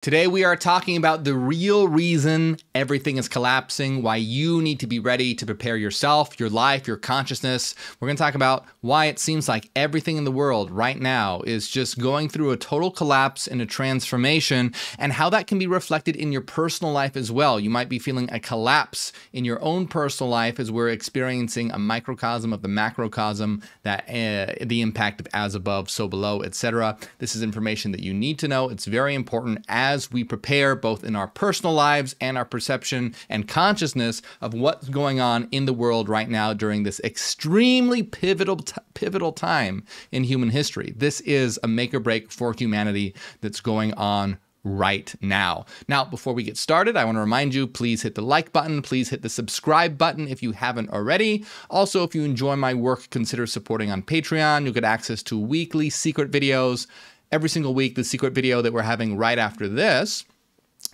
Today we are talking about the real reason everything is collapsing, why you need to be ready to prepare yourself, your life, your consciousness. We're going to talk about why it seems like everything in the world right now is just going through a total collapse and a transformation, and how that can be reflected in your personal life as well. You might be feeling a collapse in your own personal life as we're experiencing a microcosm of the macrocosm, that the impact of as above, so below, etc. This is information that you need to know. It's very important as we prepare both in our personal lives and our perception and consciousness of what's going on in the world right now during this extremely pivotal time in human history. This is a make or break for humanity that's going on right now. Now, before we get started, I want to remind you, please hit the like button, please hit the subscribe button if you haven't already. Also, if you enjoy my work, consider supporting on Patreon. You'll get access to weekly secret videos. Every single week, the secret video that we're having right after this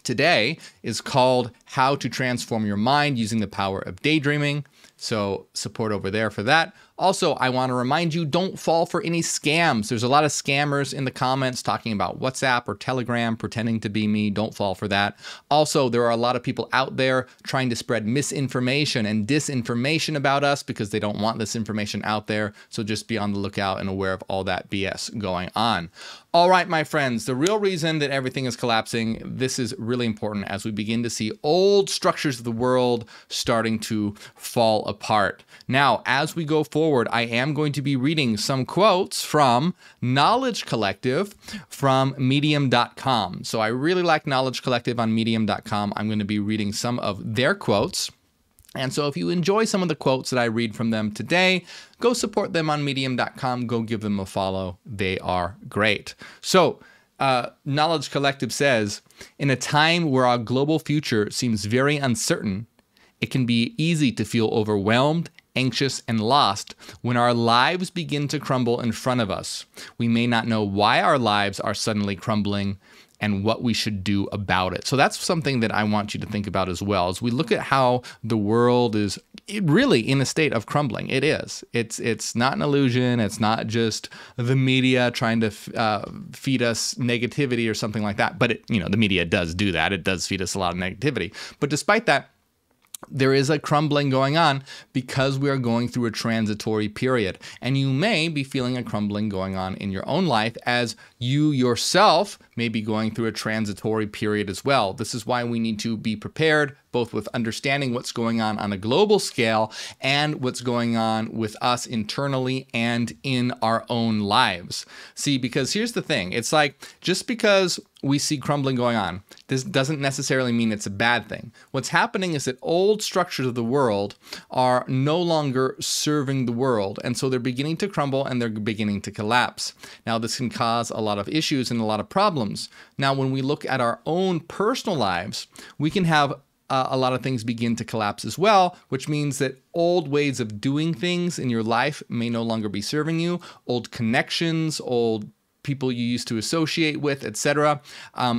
today is called How to Transform Your Mind Using the Power of Daydreaming. So support over there for that. Also, I want to remind you, don't fall for any scams. There's a lot of scammers in the comments talking about WhatsApp or Telegram, pretending to be me. Don't fall for that. Also, there are a lot of people out there trying to spread misinformation and disinformation about us because they don't want this information out there. So just be on the lookout and aware of all that BS going on. All right, my friends, the real reason that everything is collapsing, this is really important as we begin to see old structures of the world starting to fall apart. Now, as we go forward, I am going to be reading some quotes from Knowledge Collective from Medium.com. So I really like Knowledge Collective on Medium.com. I'm going to be reading some of their quotes. And so if you enjoy some of the quotes that I read from them today, go support them on Medium.com. Go give them a follow. They are great. So Knowledge Collective says, in a time where our global future seems very uncertain, it can be easy to feel overwhelmed, anxious, and lost when our lives begin to crumble in front of us. We may not know why our lives are suddenly crumbling and what we should do about it. So that's something that I want you to think about as well. As we look at how the world is really in a state of crumbling. It is. It's not an illusion. It's not just the media trying to feed us negativity or something like that. But the media does do that. It does feed us a lot of negativity. But despite that, there is a crumbling going on because we are going through a transitory period. And you may be feeling a crumbling going on in your own life as you yourself may be going through a transitory period as well. This is why we need to be prepared, both with understanding what's going on a global scale and what's going on with us internally and in our own lives. See, because here's the thing. It's like, just because we see crumbling going on, this doesn't necessarily mean it's a bad thing. What's happening is that old structures of the world are no longer serving the world, and so they're beginning to crumble and they're beginning to collapse. Now, this can cause a lot of issues and a lot of problems. Now, when we look at our own personal lives, we can have a lot of things begin to collapse as well, which means that old ways of doing things in your life may no longer be serving you. Old connections, old people you used to associate with, etc.,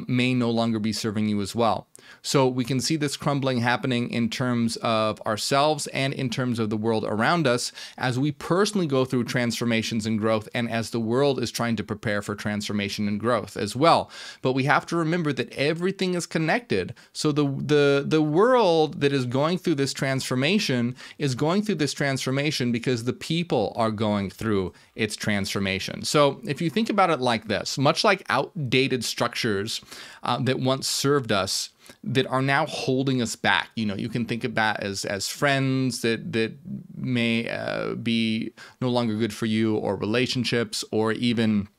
may no longer be serving you as well. So we can see this crumbling happening in terms of ourselves and in terms of the world around us as we personally go through transformations and growth, and as the world is trying to prepare for transformation and growth as well. But we have to remember that everything is connected. So the world that is going through this transformation is going through this transformation because the people are going through its transformation. So if you think about it like this, much like outdated structures that once served us, that are now holding us back. You can think about as friends that may be no longer good for you, or relationships, or even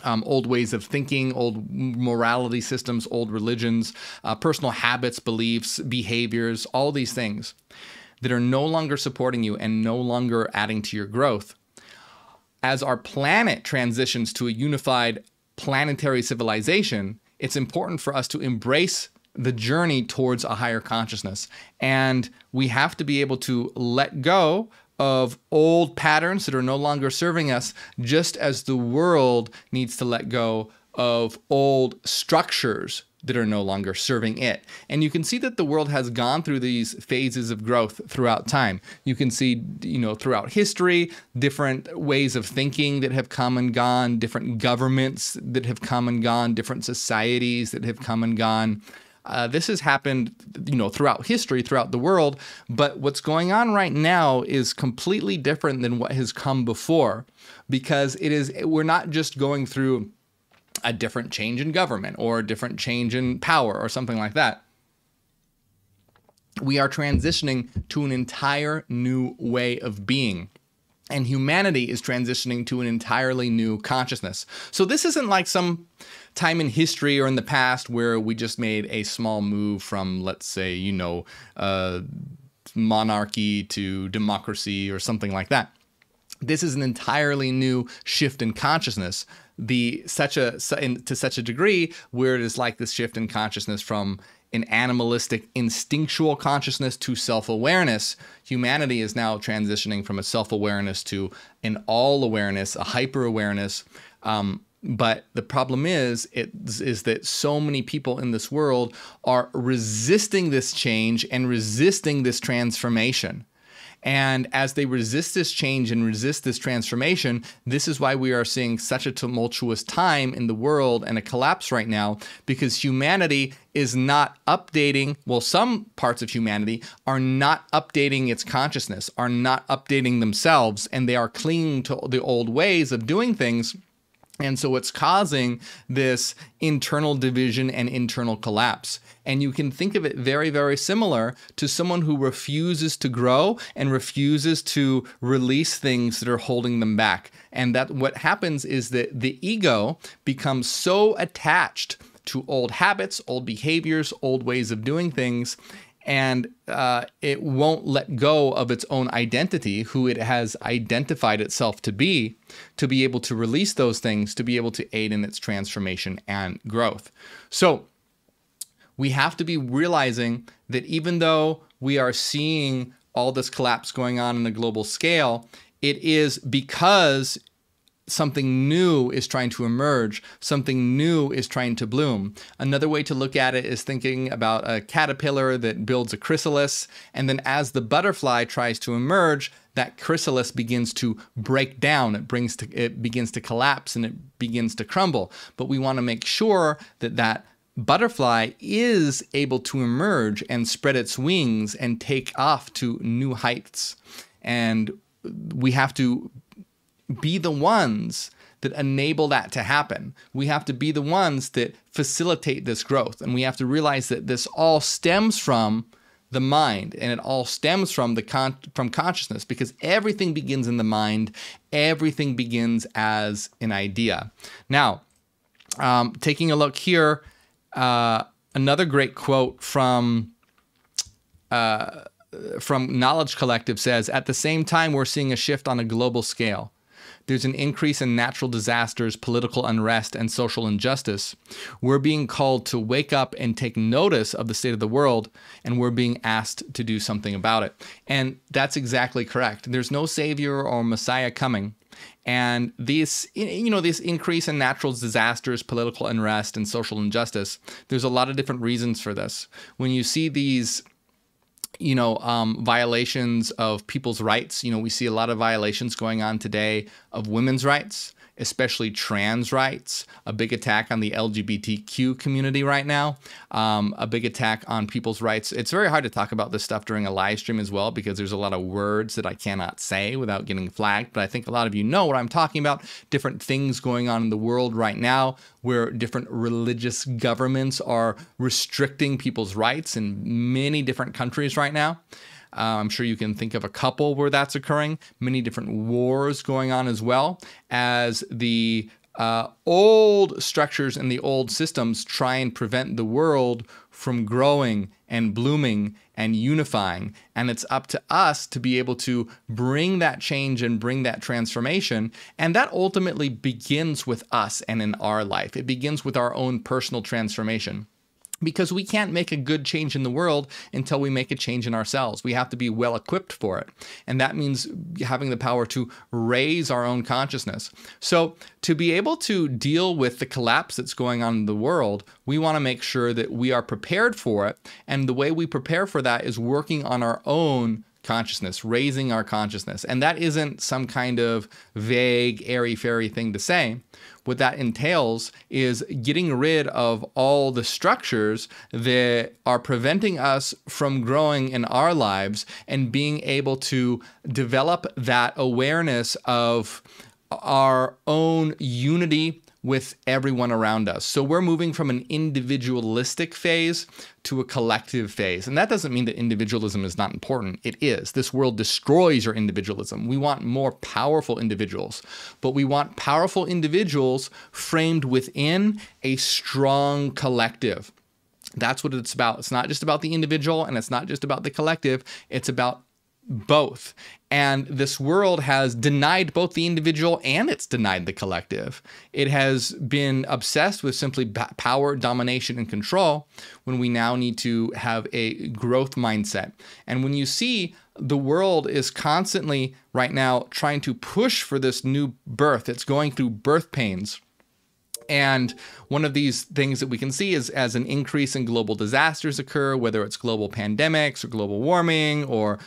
old ways of thinking, old morality systems, old religions, personal habits, beliefs, behaviors, all these things that are no longer supporting you and no longer adding to your growth. As our planet transitions to a unified planetary civilization, it's important for us to embrace the journey towards a higher consciousness. And we have to be able to let go of old patterns that are no longer serving us, just as the world needs to let go of old structures that are no longer serving it. And you can see that the world has gone through these phases of growth throughout time. You can see, throughout history, different ways of thinking that have come and gone, different governments that have come and gone, different societies that have come and gone. This has happened, throughout history, throughout the world. But what's going on right now is completely different than what has come before, because we're not just going through a different change in government or a different change in power or something like that. We are transitioning to an entire new way of being. And humanity is transitioning to an entirely new consciousness. So this isn't like some time in history or in the past where we just made a small move from, let's say, monarchy to democracy or something like that. This is an entirely new shift in consciousness, to such a degree where it is like this shift in consciousness from an animalistic, instinctual consciousness to self-awareness. Humanity is now transitioning from a self-awareness to an all-awareness, a hyper-awareness. But the problem is that so many people in this world are resisting this change and resisting this transformation. And as they resist this change and resist this transformation, this is why we are seeing such a tumultuous time in the world and a collapse right now, because humanity is not updating. Well, some parts of humanity are not updating its consciousness, are not updating themselves, and they are clinging to the old ways of doing things. And so it's causing this internal division and internal collapse. And you can think of it very, very similar to someone who refuses to grow and refuses to release things that are holding them back. And that what happens is that the ego becomes so attached to old habits, old behaviors, old ways of doing things, and it won't let go of its own identity, who it has identified itself to be able to release those things, to be able to aid in its transformation and growth. So we have to be realizing that even though we are seeing all this collapse going on in a global scale, it is because something new is trying to emerge, something new is trying to bloom. Another way to look at it is thinking about a caterpillar that builds a chrysalis, and then as the butterfly tries to emerge, that chrysalis begins to break down, it begins to collapse, and it begins to crumble. But we want to make sure that that butterfly is able to emerge and spread its wings and take off to new heights. And we have to be the ones that enable that to happen. We have to be the ones that facilitate this growth. And we have to realize that this all stems from the mind, and it all stems from from consciousness, because everything begins in the mind. Everything begins as an idea. Now, taking a look here, another great quote from Knowledge Collective says, "At the same time, we're seeing a shift on a global scale. There's an increase in natural disasters, political unrest, and social injustice. We're being called to wake up and take notice of the state of the world, and we're being asked to do something about it." And that's exactly correct. There's no savior or messiah coming. And this increase in natural disasters, political unrest, and social injustice, there's a lot of different reasons for this. When you see these violations of people's rights. We see a lot of violations going on today of women's rights, especially trans rights, a big attack on the LGBTQ community right now, a big attack on people's rights. It's very hard to talk about this stuff during a live stream as well, because there's a lot of words that I cannot say without getting flagged. But I think a lot of you know what I'm talking about. Different things going on in the world right now where different religious governments are restricting people's rights in many different countries right now. I'm sure you can think of a couple where that's occurring. Many different wars going on as well, as the old structures and the old systems try and prevent the world from growing and blooming and unifying. And it's up to us to be able to bring that change and bring that transformation. And that ultimately begins with us and in our life. It begins with our own personal transformation. because we can't make a good change in the world until we make a change in ourselves. We have to be well equipped for it. And that means having the power to raise our own consciousness. So to be able to deal with the collapse that's going on in the world, we want to make sure that we are prepared for it. And the way we prepare for that is working on our own consciousness, raising our consciousness. And that isn't some kind of vague, airy-fairy thing to say. What that entails is getting rid of all the structures that are preventing us from growing in our lives and being able to develop that awareness of our own unity with everyone around us. So we're moving from an individualistic phase to a collective phase. And that doesn't mean that individualism is not important. It is. This world destroys your individualism. We want more powerful individuals, but we want powerful individuals framed within a strong collective. That's what it's about. It's not just about the individual and it's not just about the collective. It's about both. And this world has denied both the individual and it's denied the collective. It has been obsessed with simply power, domination, and control when we now need to have a growth mindset. And when you see the world is constantly right now trying to push for this new birth, it's going through birth pains. And one of these things that we can see is as an increase in global disasters occur, whether it's global pandemics or global warming or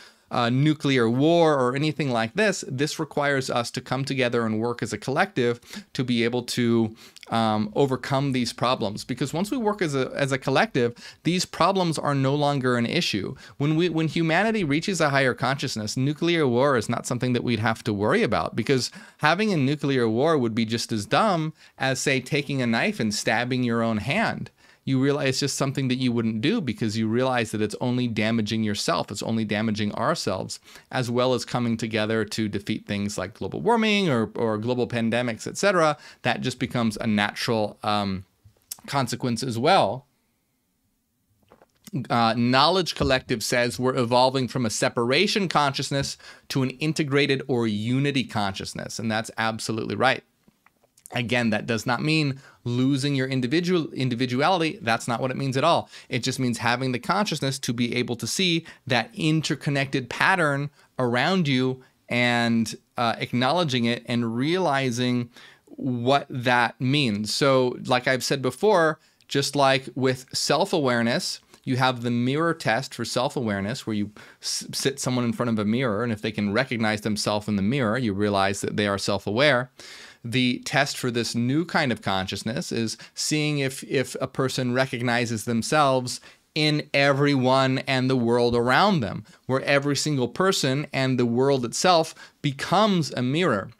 nuclear war or anything like this, this requires us to come together and work as a collective to be able to overcome these problems. Because once we work as a collective, these problems are no longer an issue. When humanity reaches a higher consciousness, nuclear war is not something that we'd have to worry about, because having a nuclear war would be just as dumb as, say, taking a knife and stabbing your own hand. You realize it's just something that you wouldn't do because you realize that it's only damaging yourself. It's only damaging ourselves, as well as coming together to defeat things like global warming or global pandemics, etc. That just becomes a natural consequence as well. Knowledge Collective says we're evolving from a separation consciousness to an integrated or unity consciousness. And that's absolutely right. Again, that does not mean losing your individuality. That's not what it means at all. It just means having the consciousness to be able to see that interconnected pattern around you and acknowledging it and realizing what that means. So like I've said before, just like with self-awareness, you have the mirror test for self-awareness, where you sit someone in front of a mirror, and if they can recognize themselves in the mirror, you realize that they are self-aware. The test for this new kind of consciousness is seeing if a person recognizes themselves in everyone and the world around them, where every single person and the world itself becomes a mirror.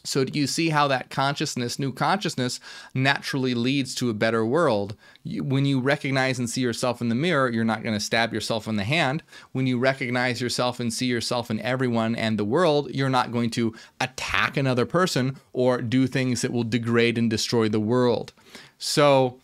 So do you see how that consciousness, new consciousness, naturally leads to a better world? When you recognize and see yourself in the mirror, you're not going to stab yourself in the hand. When you recognize yourself and see yourself in everyone and the world, you're not going to attack another person or do things that will degrade and destroy the world. So,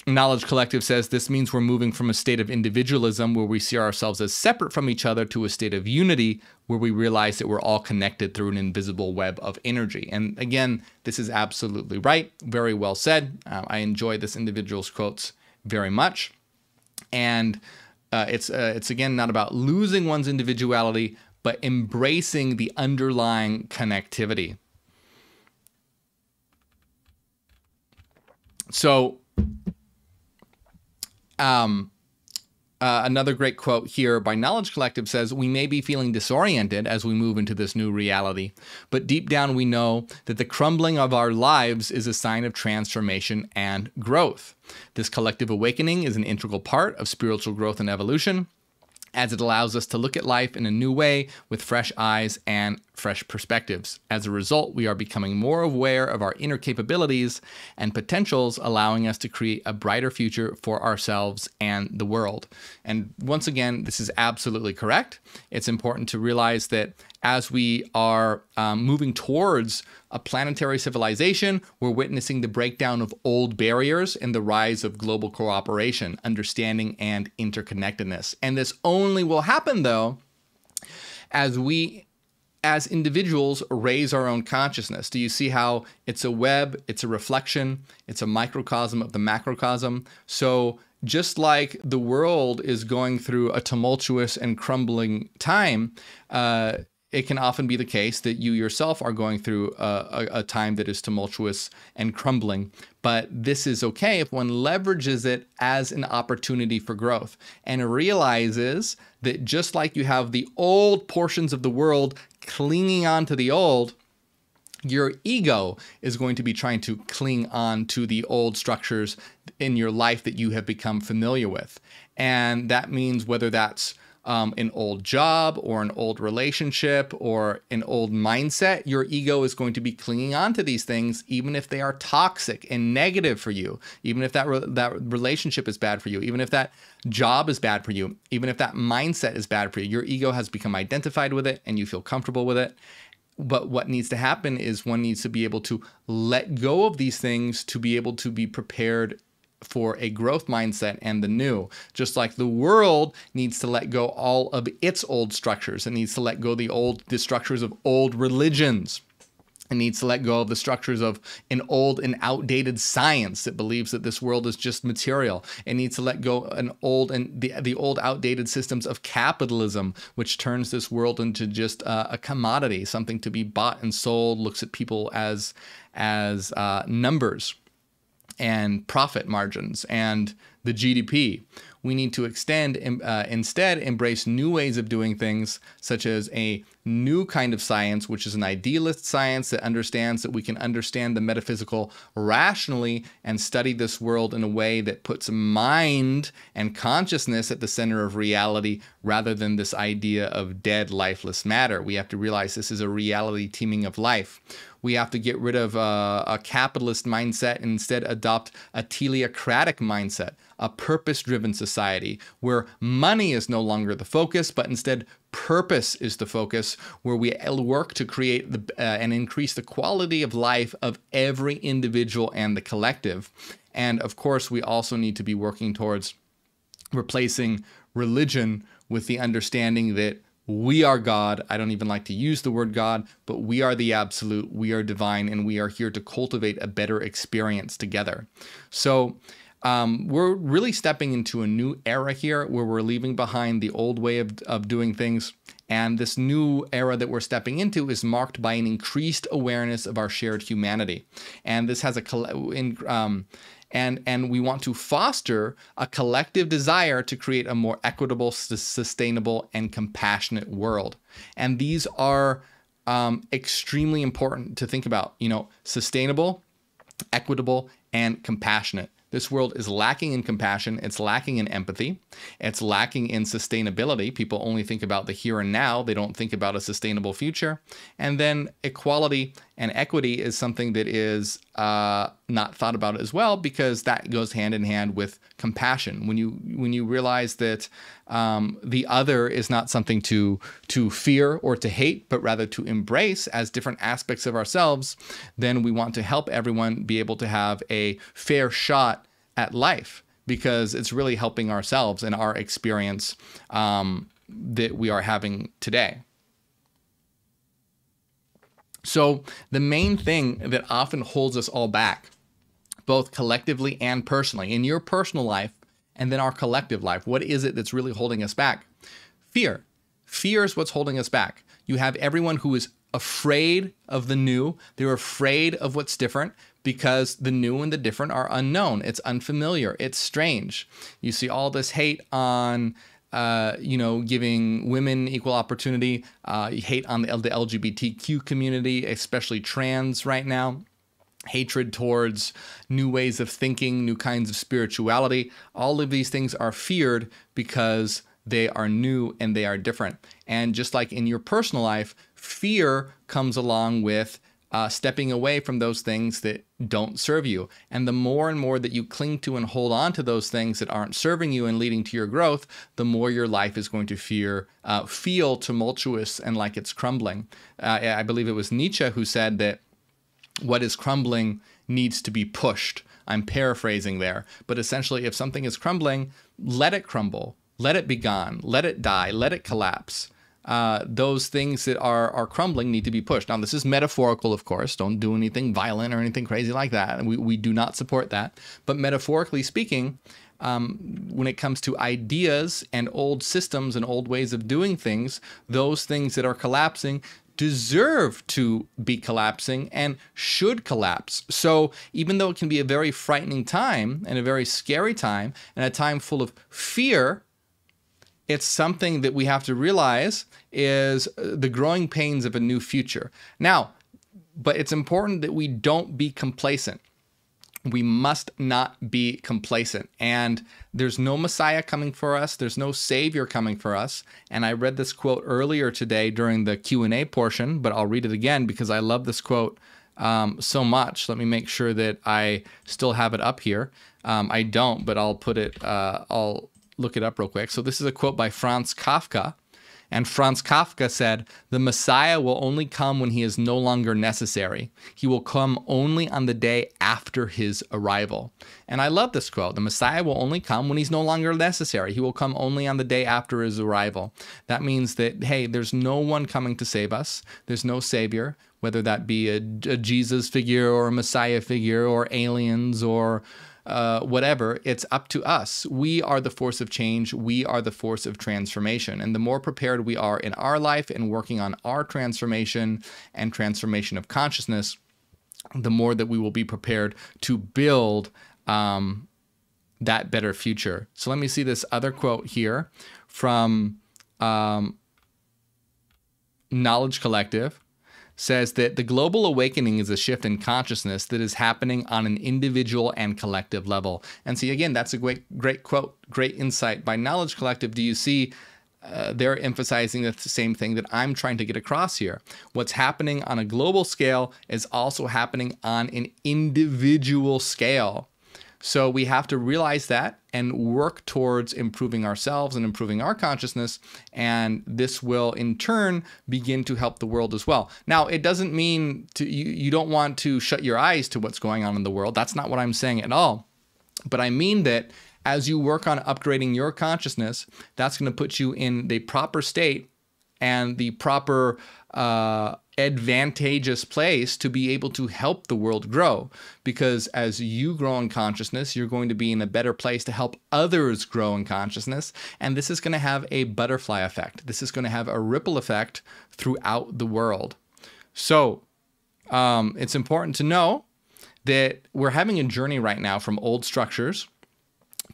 Knowledge Collective says this means we're moving from a state of individualism where we see ourselves as separate from each other to a state of unity where we realize that we're all connected through an invisible web of energy. And again, this is absolutely right. Very well said. I enjoy this individual's quotes very much. And it's again not about losing one's individuality, but embracing the underlying connectivity. So, another great quote here by Knowledge Collective says, we may be feeling disoriented as we move into this new reality, but deep down we know that the crumbling of our lives is a sign of transformation and growth. This collective awakening is an integral part of spiritual growth and evolution, as it allows us to look at life in a new way with fresh eyes and fresh perspectives. As a result, we are becoming more aware of our inner capabilities and potentials, allowing us to create a brighter future for ourselves and the world. And once again, this is absolutely correct. It's important to realize that as we are moving towards a planetary civilization, we're witnessing the breakdown of old barriers and the rise of global cooperation, understanding, and interconnectedness. And this only will happen, though, as we as individuals, raise our own consciousness. Do you see how it's a web, it's a reflection, it's a microcosm of the macrocosm? So just like the world is going through a tumultuous and crumbling time, it can often be the case that you yourself are going through a time that is tumultuous and crumbling. But this is okay if one leverages it as an opportunity for growth and realizes that just like you have the old portions of the world clinging on to the old, your ego is going to be trying to cling on to the old structures in your life that you have become familiar with. And that means whether that's an old job or an old relationship or an old mindset, your ego is going to be clinging on to these things, even if they are toxic and negative for you, even if that relationship is bad for you, even if that job is bad for you, even if that mindset is bad for you. Your ego has become identified with it and you feel comfortable with it. But what needs to happen is one needs to be able to let go of these things to be able to be prepared for a growth mindset and the new. Just like the world needs to let go all of its old structures. It needs to let go the structures of old religions. It needs to let go of the structures of an old and outdated science that believes that this world is just material. It needs to let go the old outdated systems of capitalism, which turns this world into just a commodity, something to be bought and sold, looks at people as numbers and profit margins and the GDP. We need to instead embrace new ways of doing things, such as a new kind of science, which is an idealist science that understands that we can understand the metaphysical rationally and study this world in a way that puts mind and consciousness at the center of reality rather than this idea of dead, lifeless matter. We have to realize this is a reality teeming of life. We have to get rid of a capitalist mindset and instead adopt a teleocratic mindset, a purpose-driven society where money is no longer the focus, but instead purpose is the focus, where we work to create and increase the quality of life of every individual and the collective. And of course, we also need to be working towards replacing religion with the understanding that we are God. I don't even like to use the word God, but we are the absolute, we are divine, and we are here to cultivate a better experience together. So we're really stepping into a new era here where we're leaving behind the old way of doing things. And this new era that we're stepping into is marked by an increased awareness of our shared humanity. And this has and we want to foster a collective desire to create a more equitable, sustainable, and compassionate world. And these are extremely important to think about, sustainable, equitable, and compassionate. This world is lacking in compassion. It's lacking in empathy. It's lacking in sustainability. People only think about the here and now. They don't think about a sustainable future. And then equality and equity is something that is not thought about as well, because that goes hand in hand with compassion. When you realize that the other is not something to fear or to hate, but rather to embrace as different aspects of ourselves, then we want to help everyone be able to have a fair shot at life, because it's really helping ourselves and our experience that we are having today. So the main thing that often holds us all back, both collectively and personally, in your personal life and then our collective life, what is it that's really holding us back? Fear. Fear is what's holding us back. You have everyone who is afraid of the new. They're afraid of what's different because the new and the different are unknown. It's unfamiliar. It's strange. You see all this hate on giving women equal opportunity, hate on the LGBTQ community, especially trans right now, hatred towards new ways of thinking, new kinds of spirituality. All of these things are feared because they are new and they are different. And just like in your personal life, fear comes along with stepping away from those things that don't serve you. And the more and more that you cling to and hold on to those things that aren't serving you and leading to your growth, the more your life is going to feel tumultuous and like it's crumbling. I believe it was Nietzsche who said that what is crumbling needs to be pushed. I'm paraphrasing there. But essentially, if something is crumbling, let it crumble. Let it be gone. Let it die. Let it collapse. those things that are crumbling need to be pushed. Now, this is metaphorical, of course. Don't do anything violent or anything crazy like that. We do not support that. But metaphorically speaking, when it comes to ideas and old systems and old ways of doing things, those things that are collapsing deserve to be collapsing and should collapse. So even though it can be a very frightening time and a very scary time and a time full of fear, it's something that we have to realize is the growing pains of a new future. Now, but it's important that we don't be complacent. We must not be complacent. And there's no Messiah coming for us. There's no Savior coming for us. And I read this quote earlier today during the Q&A portion, but I'll read it again because I love this quote so much. Let me make sure that I still have it up here. I don't, but I'll put it, I'll look it up real quick. So this is a quote by Franz Kafka. And Franz Kafka said, "The Messiah will only come when he is no longer necessary. He will come only on the day after his arrival." And I love this quote. The Messiah will only come when he's no longer necessary. He will come only on the day after his arrival. That means that, hey, there's no one coming to save us. There's no Savior, whether that be a Jesus figure or a Messiah figure or aliens or whatever. It's up to us. We are the force of change. We are the force of transformation. And the more prepared we are in our life and working on our transformation and transformation of consciousness, the more that we will be prepared to build that better future. So let me see this other quote here from Knowledge Collective. Says that the global awakening is a shift in consciousness that is happening on an individual and collective level. And see, again, that's a great quote, great insight by Knowledge Collective. Do you see they're emphasizing the same thing that I'm trying to get across here? What's happening on a global scale is also happening on an individual scale. So we have to realize that and work towards improving ourselves and improving our consciousness. And this will in turn begin to help the world as well. Now, it doesn't mean you don't want to shut your eyes to what's going on in the world. That's not what I'm saying at all. But I mean that as you work on upgrading your consciousness, that's going to put you in the proper state and the proper advantageous place to be able to help the world grow. Because as you grow in consciousness, you're going to be in a better place to help others grow in consciousness. And this is going to have a butterfly effect. This is going to have a ripple effect throughout the world. So it's important to know that we're having a journey right now from old structures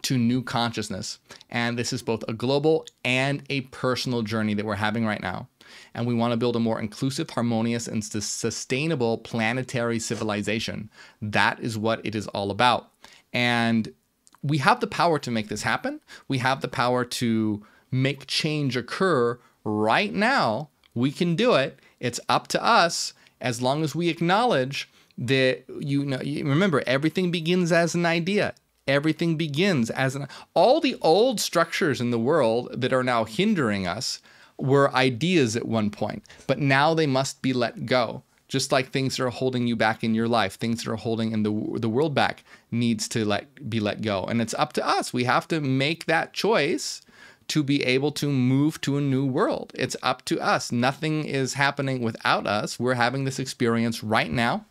to new consciousness. And this is both a global and a personal journey that we're having right now. And we want to build a more inclusive, harmonious, and sustainable planetary civilization. That is what it is all about. And we have the power to make this happen. We have the power to make change occur right now. We can do it. It's up to us as long as we acknowledge that, remember, everything begins as an idea. Everything begins as all the old structures in the world that are now hindering us were ideas at one point, but now they must be let go. Just like things that are holding you back in your life, things that are holding in the world back needs to be let go. And it's up to us. We have to make that choice to be able to move to a new world. It's up to us. Nothing is happening without us. We're having this experience right now.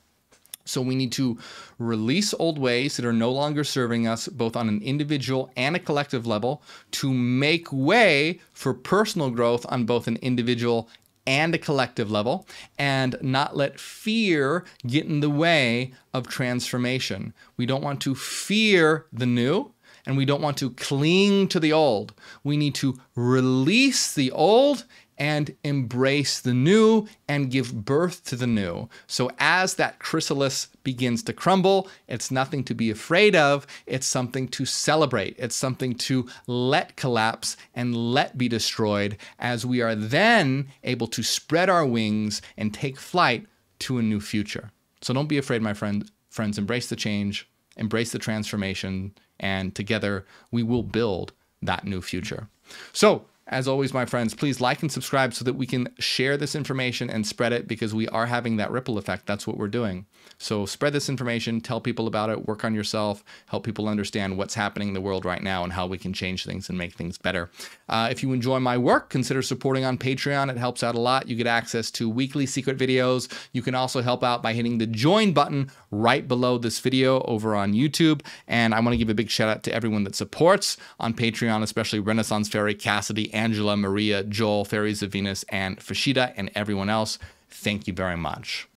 So we need to release old ways that are no longer serving us, both on an individual and a collective level, to make way for personal growth on both an individual and a collective level, and not let fear get in the way of transformation. We don't want to fear the new, and we don't want to cling to the old. We need to release the old and embrace the new and give birth to the new. So as that chrysalis begins to crumble, it's nothing to be afraid of. It's something to celebrate. It's something to let collapse and let be destroyed, as we are then able to spread our wings and take flight to a new future. So don't be afraid, my friends. Embrace the change, embrace the transformation, and together we will build that new future. So As always, my friends, please like and subscribe so that we can share this information and spread it, because we are having that ripple effect. That's what we're doing. So spread this information, tell people about it, work on yourself, help people understand what's happening in the world right now and how we can change things and make things better. If you enjoy my work, consider supporting on Patreon. It helps out a lot. You get access to weekly secret videos. You can also help out by hitting the join button right below this video over on YouTube. And I want to give a big shout out to everyone that supports on Patreon, especially Renaissance Fairy, Cassidy, Angela, Maria, Joel, Fairies of Venus, and Fashida, and everyone else. Thank you very much.